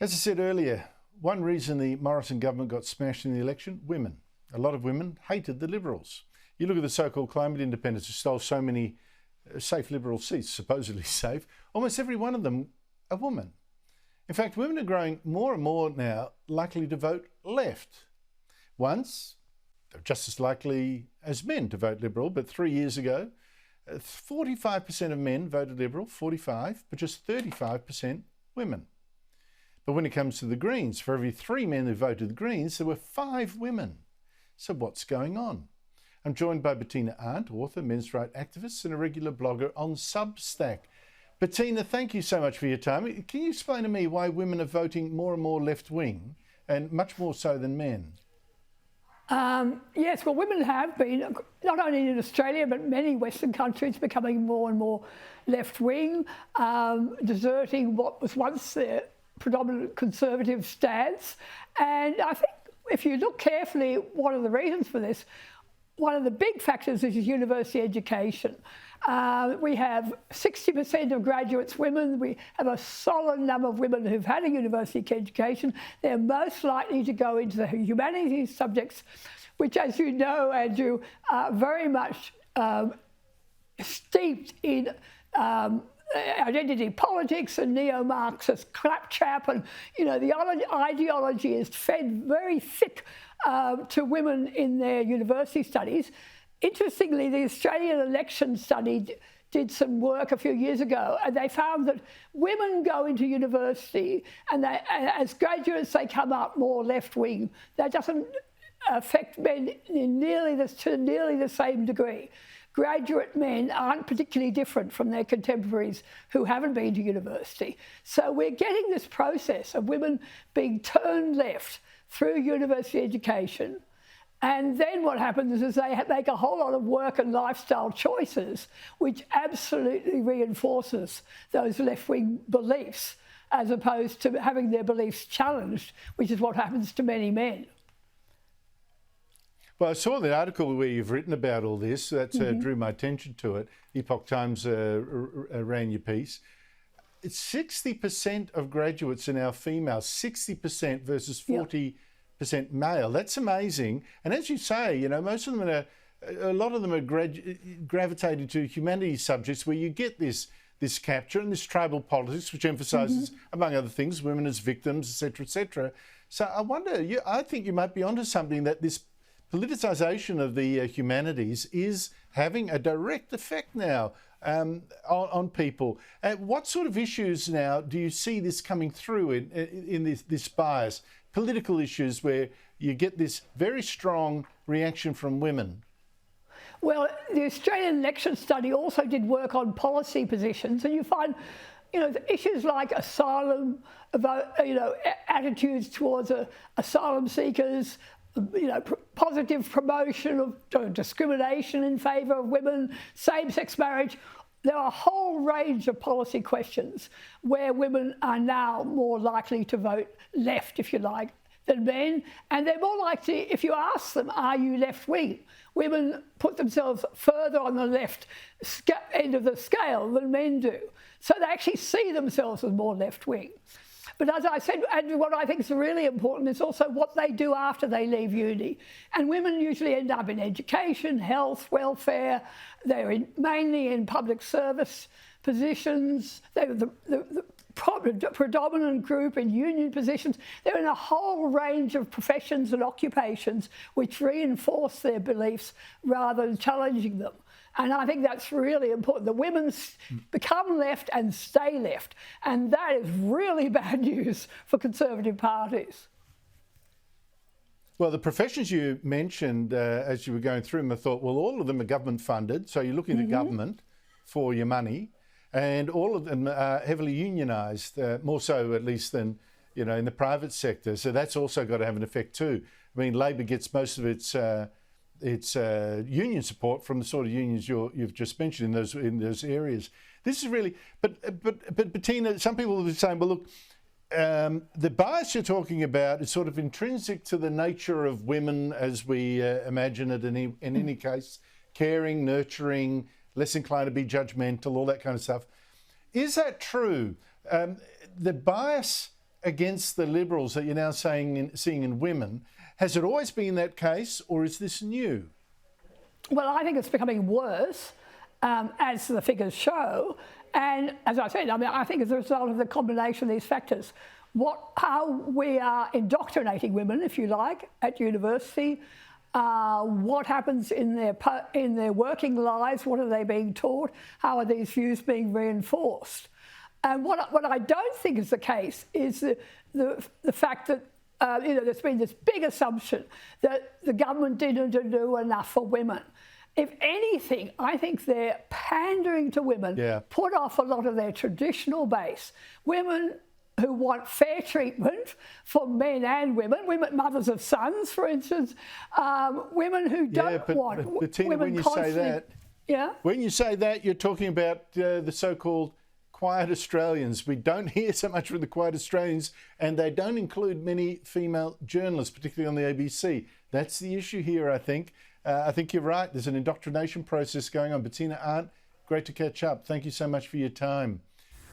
As I said earlier, one reason the Morrison government got smashed in the election, women. A lot of women hated the Liberals. You look at the so-called climate independents who stole so many safe Liberal seats, supposedly safe, almost every one of them a woman. In fact, women are growing more and more now likely to vote left. Once, they're just as likely as men to vote Liberal, but 3 years ago, 45% of men voted Liberal, 45, but just 35% women. But when it comes to the Greens, for every 3 men who voted the Greens, there were 5 women. So what's going on? I'm joined by Bettina Arndt, author, men's rights activist, and a regular blogger on Substack. Bettina, thank you so much for your time. Can you explain to me why women are voting more and more left-wing, and much more so than men? Yes, well, women have been, not only in Australia, but many Western countries, becoming more and more left-wing, deserting what was once their predominant conservative stance. And I think if you look carefully, one of the reasons for this, one of the big factors is university education. We have 60% of graduates women. We have a solid number of women who've had a university education. They're most likely to go into the humanities subjects, which, as you know, Andrew, are very much steeped in identity politics and neo-Marxist claptrap, and the ideology is fed very thick to women in their university studies. Interestingly, the Australian election study did some work a few years ago, and they found that women go into university and as graduates they come up more left-wing. That doesn't affect men in nearly the same degree. Graduate men aren't particularly different from their contemporaries who haven't been to university. So we're getting this process of women being turned left through university education. And then what happens is they make a whole lot of work and lifestyle choices, which absolutely reinforces those left-wing beliefs, as opposed to having their beliefs challenged, which is what happens to many men. Well, I saw the article where you've written about all this. That drew my attention to it. Epoch Times ran your piece. It's 60% of graduates are now female, 60% versus 40% male. That's amazing. And as you say, most of them a lot of them are gravitated to humanities subjects where you get this capture and this tribal politics, which emphasises, among other things, women as victims, etc., etc. So I wonder, I think you might be onto something, that this politicisation of the humanities is having a direct effect now on people. What sort of issues now do you see this coming through in this bias? Political issues where you get this very strong reaction from women. Well, the Australian election study also did work on policy positions, and you find, issues like asylum, attitudes towards asylum seekers, positive promotion of discrimination in favour of women, same-sex marriage. There are a whole range of policy questions where women are now more likely to vote left, if you like, than men. And they're more likely, if you ask them, are you left-wing? Women put themselves further on the left end of the scale than men do. So they actually see themselves as more left-wing. But as I said, Andrew, what I think is really important is also what they do after they leave uni. And women usually end up in education, health, welfare. They're mainly in public service positions. They're the predominant group in union positions. They're in a whole range of professions and occupations which reinforce their beliefs rather than challenging them. And I think that's really important. The women become left and stay left. And that is really bad news for Conservative parties. Well, the professions you mentioned as you were going through them, I thought, well, all of them are government funded. So you're looking at government for your money. And all of them are heavily unionised, more so at least than, in the private sector. So that's also got to have an effect too. I mean, Labor gets most of its union support from the sort of unions you've just mentioned in those areas. This is really, but Bettina, some people will be saying, well, look, the bias you're talking about is sort of intrinsic to the nature of women as we imagine it in any case, caring, nurturing, less inclined to be judgmental, all that kind of stuff. Is that true? The bias against the Liberals that you're now seeing in women, has it always been that case, or is this new? Well, I think it's becoming worse, as the figures show. And as I said, I mean, I think as a result of the combination of these factors, how we are indoctrinating women, if you like, at university, what happens in their working lives, what are they being taught, how are these views being reinforced. And what I don't think is the case is the fact that there's been this big assumption that the government didn't do enough for women. If anything, I think they're pandering to women, put off a lot of their traditional base. Women who want fair treatment for men and women, mothers of sons, for instance, women who don't want Bettina, women when you constantly... say that, when you say that, you're talking about the so-called quiet Australians. We don't hear so much from the quiet Australians, and they don't include many female journalists, particularly on the ABC. That's the issue here, I think. I think you're right. There's an indoctrination process going on. Bettina Arndt, great to catch up. Thank you so much for your time.